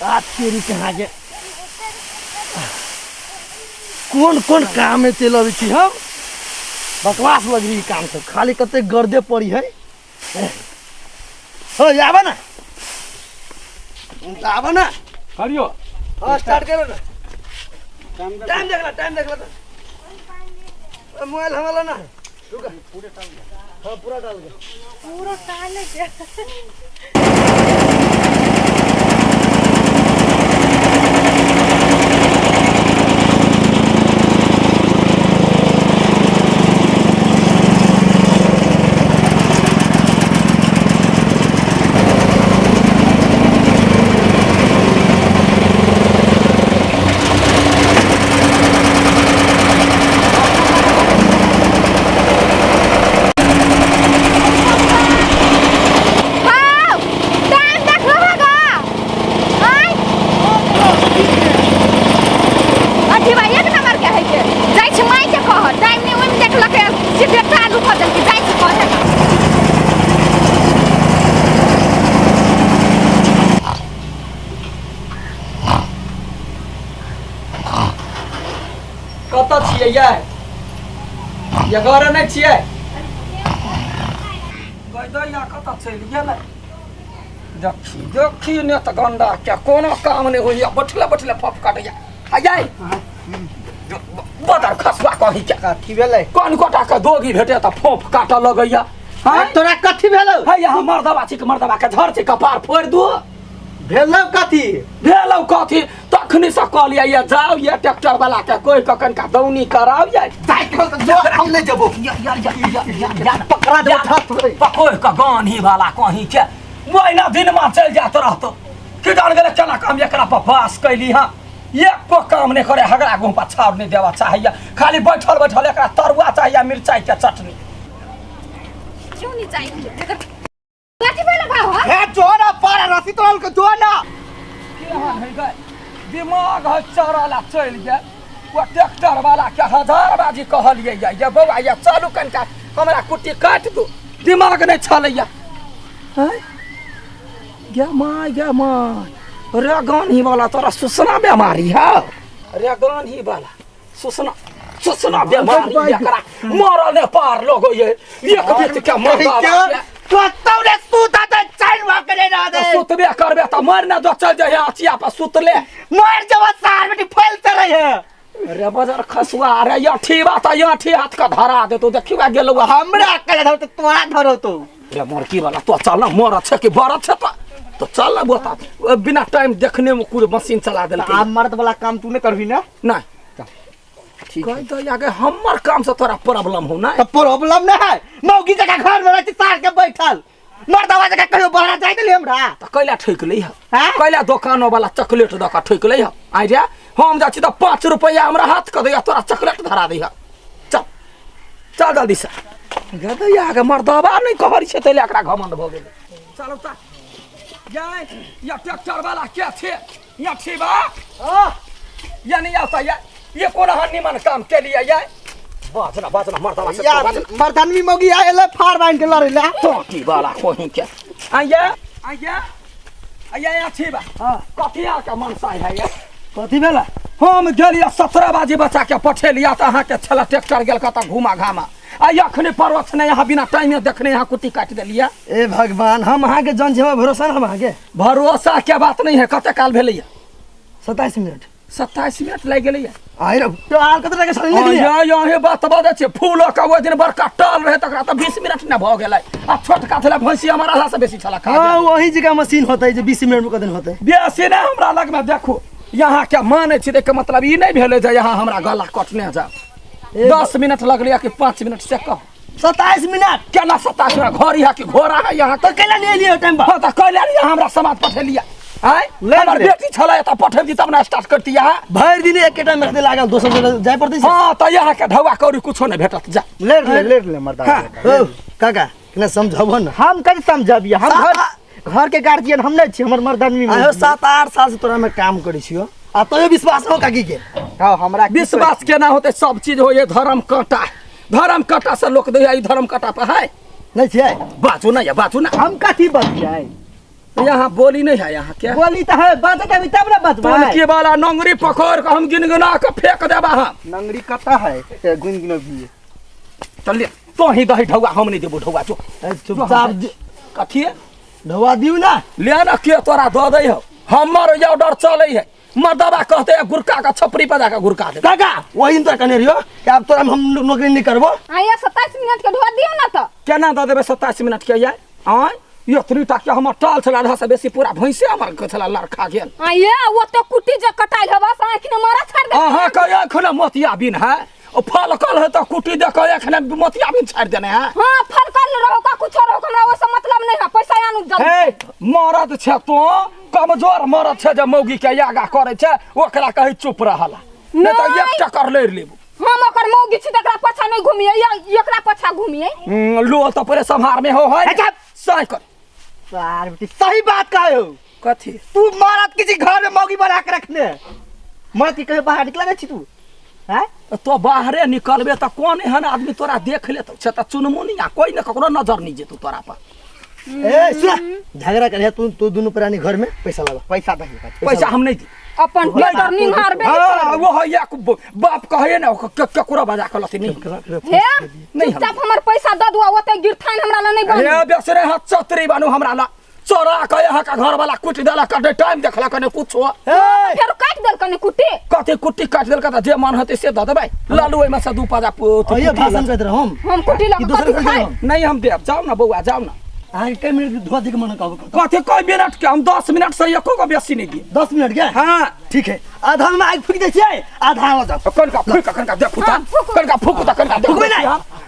आज तेरी कहाँ के कौन कौन काम में चल अभी छी हम बकवास लग रही काम सब खाली कते गर्दे पड़ी है हो आवा ना आवा ना करियो हाँ स्टार्ट करो ना टाइम देख ला तो मोबाइल हमारा ना रुका पूरा डाल दे हाँ पूरा डाल दे कत छियै ये घर नहीं छियै कह दो या कत चल गेल देखी ने त गंडा क्या कोनो काम नहीं होइया बैठले फप काटैया आ जाय बदर खसवा कहि क्या कथी भेलै कोन कोटा के दोगी भेटे त फोफ काट लगैया तोरा कथी भेलौ है यहाँ मर्दबा छी के मर्दबा के झर छी कपार फोड़ दू भेलौ कथी तखनी से कहलिया ये जाओ ये ट्रैक्टर वाला के कोई ककन का दौनी कराओ ये साइकिल तो जो हम ले जबो या पकड़ा दे पकोय का गानी वाला कहीं के महीना दिन में चल जात रहतो कि जान गेले केना काम एकरा पर पास कैली हां एक को काम नहीं करे हगड़ा गुम पर छाड़ नहीं देवा चाहिए खाली बैठल एकरा तरुआ चाहिए मिर्चाई के चटनी क्यों नहीं चाहिए कथी भेल भाव हे जोरा पार रसी तोल के जो ना के हाल है गए दिमाग है चरला चल गया वो ट्रैक्टर वाला के हजार बाजी कहलिए ये बौआ ये चालू कन का हमरा कुट्टी काट दो दिमाग नहीं छलैया हैं गे माय रेगन ही वाला तोरा सुसना बीमारी है रेगन ही वाला सुसना बीमारी एकरा मरल ने पार लोग ये एक बीत के मर तौले सूता त चाइन वाकले ना दे सुतबे करबे त मर ना दो चल जाए आचिया पर सुतले मर जब सार में फैलते रहे अरे बाजार खसुआ रे यठी बात यठी हाथ का धरा दे तो देखिबा गेलो हमरा कले धर तो तोरा धरो तो रे मोरकी वाला तो चल ना मोर अच्छे के बर अच्छे तो चल ना बता बिना टाइम देखने में पूरे मशीन चला देल आ मर्द वाला काम तू ने करबी ना नहीं ठीक है तो आगे हमर काम से तोरा प्रॉब्लम हो ना तो प्रॉब्लम ना है मौगी जगह घर में रहती सार के बैठल मर्दवा जगह कहियो बहरा जाय देली हमरा त कैला ठोक लै ह हैं कैला दुकानो वाला चॉकलेट द का ठोक लै ह आइ रे हम जा छी त 5 रुपया हमरा हाथ क दैया तोरा चॉकलेट धरा दै ह चल जल्दी से गदैया के मर्दवा नहीं कहरी छै तले एकरा घमंड भ गेल चलो त जाय या ट्रैक्टर वाला क्या छे या छी बा हां या नहीं आता ये कोन निमन काम के लिए याय बाजना मर्दवा से यार मर्दानवी मौगी आएले फार बांध के लड़ेला टोकी वाला कोही के आया छी बा हां कथिया के मनसा है ये कथि भेला हम गेलिया 17 बजे बच्चा के पठेलिया त अहाँ के छला ट्रैक्टर गेल कता घुमा घामा आ अखने पर्वत ने यहाँ बिना टाइम देखने यहाँ कुट्टी काट देलिया ए भगवान हम अहाँ के जन जेमा भरोसा ना हम अहाँ के भरोसा के बात नहीं है कते काल भेलैया 27 मिनट 27 मिनट लग गेलैया आइ रे तो आल कते लगे सही नहीं ये बात बता छे फूल का वो दिन बड़का टल रहे तकरा त 20 मिनट न भ गेलै आ छोटका थला भैंसी हमारा से बेसी छला खा हां वही जगह मशीन होतै जे 20 मिनट में कदन होतै बेसी ना हमरा लग में देखो यहाँ क्या माने छी देख के मतलब ई नहीं भेले जे यहाँ हमरा गला कटने जा 10 मिनट लगलिया कि 5 मिनट से कम 27 मिनट केना 27 मिनट घर यहाँ की घोड़ा है यहाँ तो केला ले लियो टाइम बा त कैला हमरा समाज पठेलिया आय हमर बेटी छला त पठेबी तब ना स्टार्ट करती यहाँ भर दिन एक टाइम में लागल 200 जगह जाय पड़तै हां त यहाँ के ढवा कौड़ी कुछो नहीं भेटत जा ले मर्दा ओ काका केना समझाबो न हम कहि समझाबिया हम घर के गार्जियन हम नहीं छी हमर मर्दानवी में 7-8 साल से तोरा में काम करै छियो आ तो विश्वास हो काकी के हां हमरा विश्वास केना होते सब चीज हो ये धर्म काटा से लोग दे धर्म काटा पे है नहीं छै बाजू ना या बाजू ना हम कथी बतियाई यहाँ बोली नहीं है यहाँ क्या बोली तो है बात है तब ना बात के वाला नंगरी पकड़ के हम गिनगिना के फेंक देबा हम नंगरी कता है गुनगुनो भी चल ले तो ही दही ढौआ हम नहीं देबो ढौआ चो चुपचाप कथी ढवा दियो ना ले ना के तोरा दे दे हो हमर ये ऑर्डर चले है मर्दबा कहते हैं गुरका का छपरी पे जाकर गुरका दे काका वही तो कने रियो कि अब तोरा हम नौकरी नहीं करबो आया 27 मिनट के ढोआ दियो ना तो केना दे देबे 27 मिनट के यार आय यो त्रिटा के हमर टाल छला रहा से बेसी पूरा भैंसे हमर गछला लड़खा गेल आया वो तो कुटी जे कटाई हवा आँख ने मारा छाड़ दे हां कया खना मोतिया बिन है ओ फल कल है तो कुटी दे के एखने मोतिया बिन छाड़ देने है हां फल कर रहो का कुछ रहो हमरा वो से मतलब नहीं है पैसा आनु जल्दी हे मरद छ तो कमजोर मरद छ जे मौगी के यागा करे छ ओकरा कहि चुप रहला नहीं तो एक टकर ले लेबू हम ओकर मौगी छी तकरा पछा नहीं घुमिए या एकरा पछा घुमिए लो तो पूरे संहार में हो है सही कर यार बेटी सही बात कहो कथी तू मरद किसी घर में मौगी बना के रखने मत की कहे बाहर निकला नहीं छी तू हैं तो बाहरे निकलबे तो कौन एहन आदमी तोरा देख ले तो छ त चुनमुनिया कोई न ककरो नजर नहीं जेतू तोरा पर ए सुन झगड़ा करे तू दोनों प्राणी घर में पैसा लगा पैसा दे पैसा हम नहीं दी अपन बेटर निहार बे हां वो है या बाप कहे ना ककरो बजा के लती नहीं हे चुपचाप हमर पैसा द दुआ ओते गिरथान हमरा ला नहीं बन हे बेसरे हाथ चतरी बानू हमरा ला चोरा के यहाँ का घर वाला कुट देला कटे टाइम देखला कने पूछो फिर काट देल कने कुटी कते कुट्टी काट देल का जे मन हते से द देबै लालू ओइ में से दू पाजा ये भाषण करत रह हम कुटी लगा कथि खाए नहीं हम देब जाओ ना बउआ जाओ ना हां कई मिनट धोआ दे के मन कहबो कथि कोई मिनट के हम 10 मिनट से एको को बेसी नहीं दिए 10 मिनट क्या हां ठीक है आधा में आग फूक दे छिए आधा हो जा कन का दे फुटा कन का फुक दे फुकबे नहीं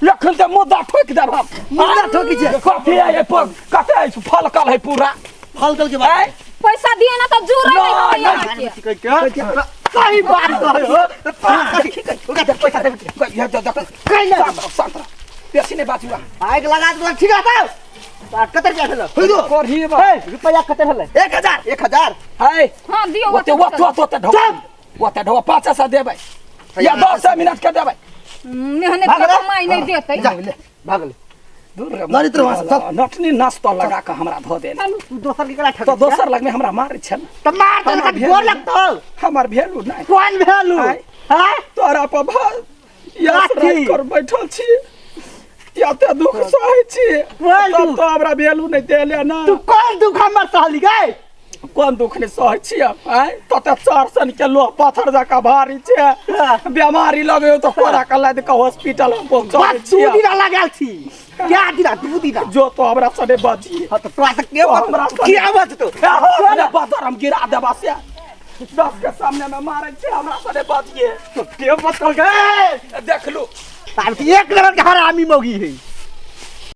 लखन ते मुद्दा ठोक देब हम मुद्दा ठोकी छे कथि है ये पग कते फल कल है पूरा फल कल के बाद पैसा दिए ना तो जुर नहीं क्या सही बात कहो ठीक है ओका पैसा दे ये दे कहीं ना संतरा बेसी नहीं बात हुआ आग लगा दे ठीक है कतर क्या हल होई दो करही रुपया कतर हल 1000 है हां दियो वो ढवा 500 देबै या 10 मिनट के देबै मेहनत के कमाई नहीं देतै भाग ले दूर नरी तो वहां सब नटनी नाश्ता लगा के हमरा ध दे तू दोसर के कला ठग तो दोसर लग में हमरा मार छ त मार त का गोर लगतो हमर भेलू नहीं कौन भेलू हां तोरा पर भाल या कर बैठल छी या ते दुख सहे छी तो हमरा भेलू नहीं देले ना तू कौन दुख हमर सहली गए कौन दुख ने सहे छी आय तो 400 के लोह पत्थर जका भारी छे बीमारी लगे तो कोरा कला दे के हॉस्पिटल में पहुंचा छी तू दिना लागल छी क्या दिना तू दिना जो तो हमरा सने बजी हां तो तोरा से के क्या बात तो अरे पत्थर हम गिरा देबा से 10 के सामने में मारे छे हमरा सने बजिए तो के बतल गए देख लो तार एक नंबर के हरामी मौगी है